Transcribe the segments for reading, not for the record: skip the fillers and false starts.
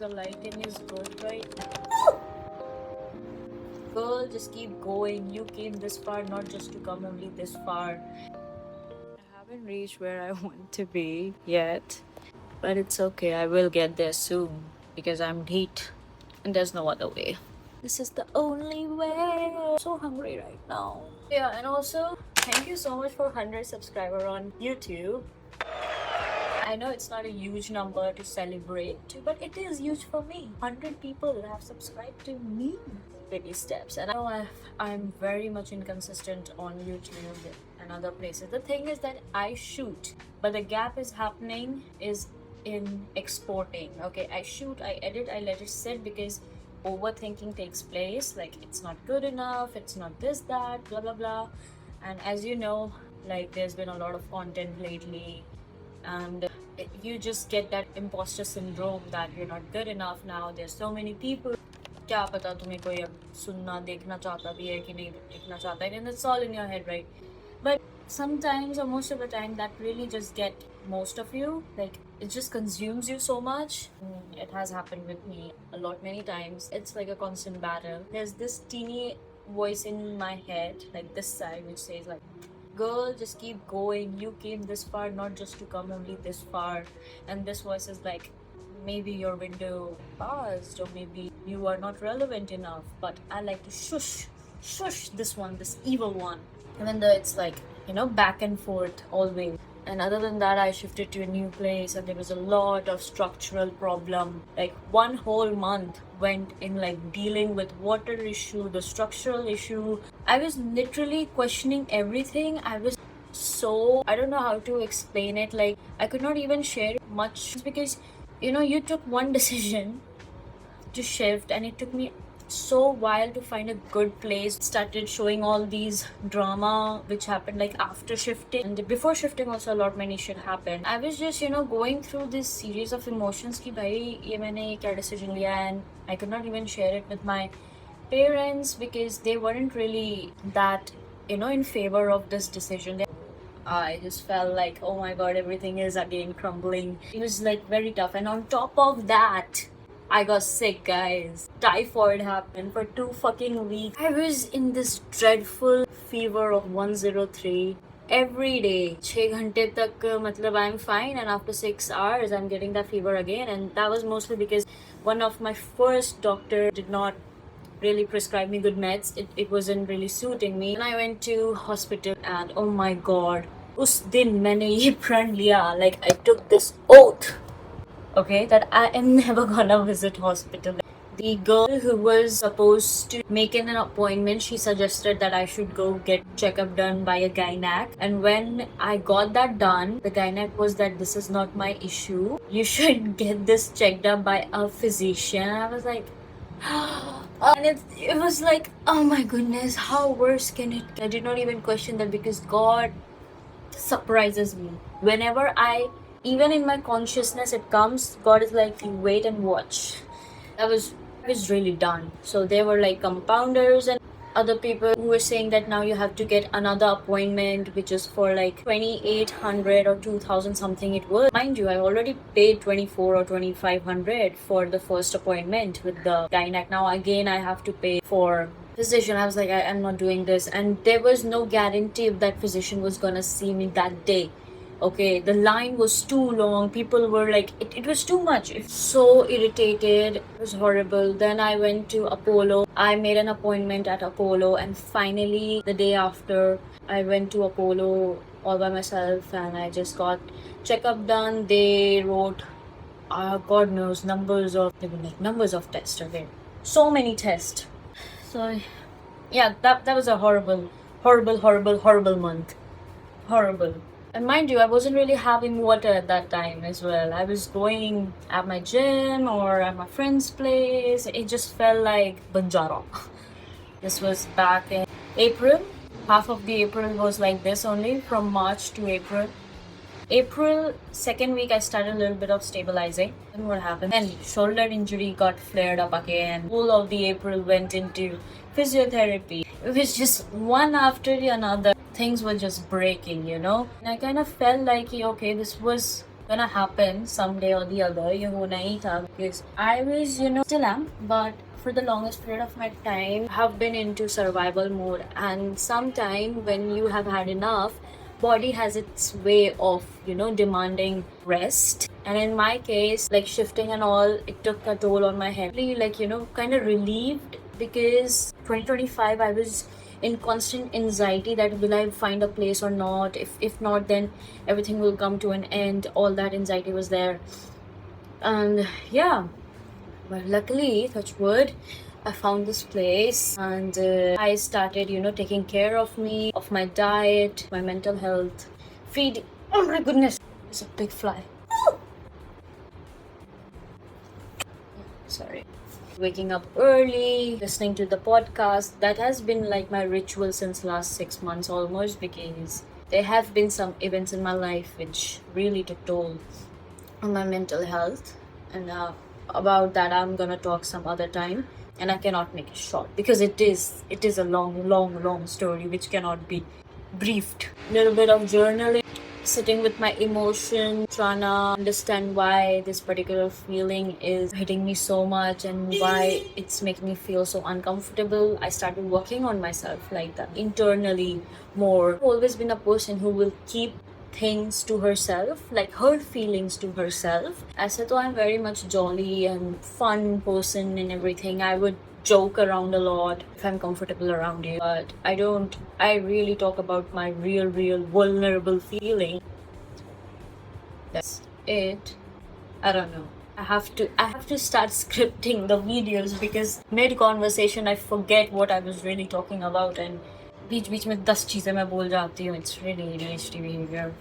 The lighting is good right now. Girl, just keep going. You came this far not just to come only this far. I haven't reached where I want to be yet, but it's okay. I will get there soon because I'm neat and there's no other way. This is the only way. I'm so hungry right now. Yeah, and also, thank you so much for 100 subscriber on YouTube. I know it's not a huge number to celebrate, but it is huge for me. 100 people have subscribed to me. Baby steps. And I know I'm very much inconsistent on YouTube and other places. The thing is that I shoot, but the gap is happening is in exporting. Okay, I shoot, I edit, I let it sit because overthinking takes place. Like, it's not good enough, it's not this, that, blah, blah, blah. And as you know, like, there's been a lot of content lately, and you just get that imposter syndrome that you're not good enough now. There's so many people. क्या पता तुम्हें कोई अब सुनना देखना चाहता भी है कि नहीं देखना चाहता है, and it's all in your head, right? But sometimes, or most of the time, that really just get most of you. Like, it just consumes you so much. It has happened with me a lot, many times. It's like a constant battle. There's this teeny voice in my head, like this side, which says like, girl, just keep going. You came this far not just to come only this far. And this voice is like, maybe your window passed, or maybe you are not relevant enough. But I like to shush this one, this evil one. Even though it's like, back and forth always. And other than that, I shifted to a new place and there was a lot of structural problem. Like, one whole month went in like dealing with water issue, the structural issue. I was literally questioning everything. I was so, I don't know how to explain it. Like, I could not even share much because, you took one decision to shift and it took me so while to find a good place. Started showing all these drama which happened like after shifting, and before shifting also a lot many shit happened. I was just going through this series of emotions ki bhai ye maine kya decision liya, and I could not even share it with my parents because they weren't really that in favor of this decision. I just felt like, oh my god, everything is again crumbling. It was like very tough, and on top of that, I got sick, guys. Typhoid happened for 2 fucking weeks. I was in this dreadful fever of 103 every day. 6 घंटे तक matlab I'm fine, and after 6 hours I'm getting that fever again, and that was mostly because one of my first doctor did not really prescribe me good meds. It wasn't really suiting me. And I went to hospital, and oh my god, उस दिन मैंने ये प्रण लिया, like I took this oath, okay, that I am never gonna visit hospital. The girl who was supposed to make an appointment, she suggested that I should go get checkup done by a gynac. And when I got that done, the gynac was that this is not my issue. You should get this checked up by a physician. I was like, and it was like, oh my goodness, how worse can it get? I did not even question that because God surprises me. Whenever even in my consciousness it comes, God is like, you wait and watch. I was really done. So there were like compounders and other people who were saying that now you have to get another appointment, which is for like 2,800 or 2,000 something it was. Mind you, I already paid 24 or 2,500 for the first appointment with the gynac. Now again I have to pay for physician. I was like, I'm not doing this, and there was no guarantee if that physician was gonna see me that day. Okay, the line was too long. People were like, it was too much. It's so irritated. It was horrible. Then I went to Apollo. I made an appointment at Apollo, and finally the day after I went to Apollo all by myself, and I just got checkup done. They wrote God knows numbers of tests are there. So many tests. So yeah, that was a horrible month. Horrible. And mind you, I wasn't really having water at that time as well. I was going at my gym or at my friend's place. It just felt like Banjara. This was back in April. Half of the April was like this only, from March to April. April, second week, I started a little bit of stabilizing. And what happened? Then shoulder injury got flared up again. Whole of the April went into physiotherapy. It was just one after the another. Things were just breaking, And I kind of felt like, okay, this was gonna happen someday or the other. ये होना ही था because I was, still am, but for the longest period of my time, have been into survival mode. And sometime when you have had enough, body has its way of, demanding rest. And in my case, like shifting and all, it took a toll on my head. Really, like, kind of relieved because 2025 I was in constant anxiety that will I find a place or not, if not then everything will come to an end. All that anxiety was there. And yeah, but luckily, touch wood, I found this place and I started, taking care of me, of my diet, my mental health, feed. Oh my goodness, it's a big fly. Sorry. Waking up early, listening to the podcast. That has been like my ritual since last 6 months almost, because there have been some events in my life which really took toll on my mental health. And about that I'm gonna talk some other time, and I cannot make it short because it is a long story which cannot be briefed. Little bit of journaling, sitting with my emotion, trying to understand why this particular feeling is hitting me so much and why it's making me feel so uncomfortable. I started working on myself like that internally more. I've always been a person who will keep things to herself, like her feelings to herself. As though I'm very much jolly and fun person and everything. I would joke around a lot if I'm comfortable around you, but I really talk about my real vulnerable feeling. That's it. I don't know. I have to start scripting the videos because mid conversation I forget what I was really talking about, and बीच में 10 चीजें मैं बोल जाती हूँ. It's really ADHD behavior.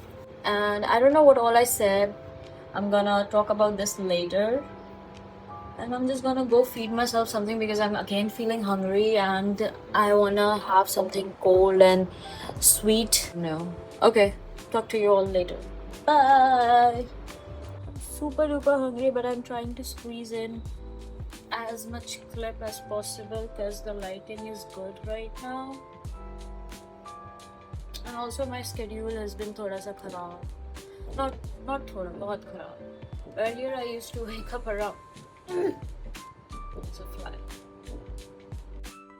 And I don't know what all I said. I'm gonna talk about this later. And I'm just gonna go feed myself something because I'm again feeling hungry and I wanna have something cold and sweet. No. Okay. Talk to you all later. Bye. Super duper hungry, but I'm trying to squeeze in as much clip as possible because the lighting is good right now. And also my schedule has been thoda sa kharab. Not thoda, bahut kharab. Earlier I used to wake up around. It's a fly.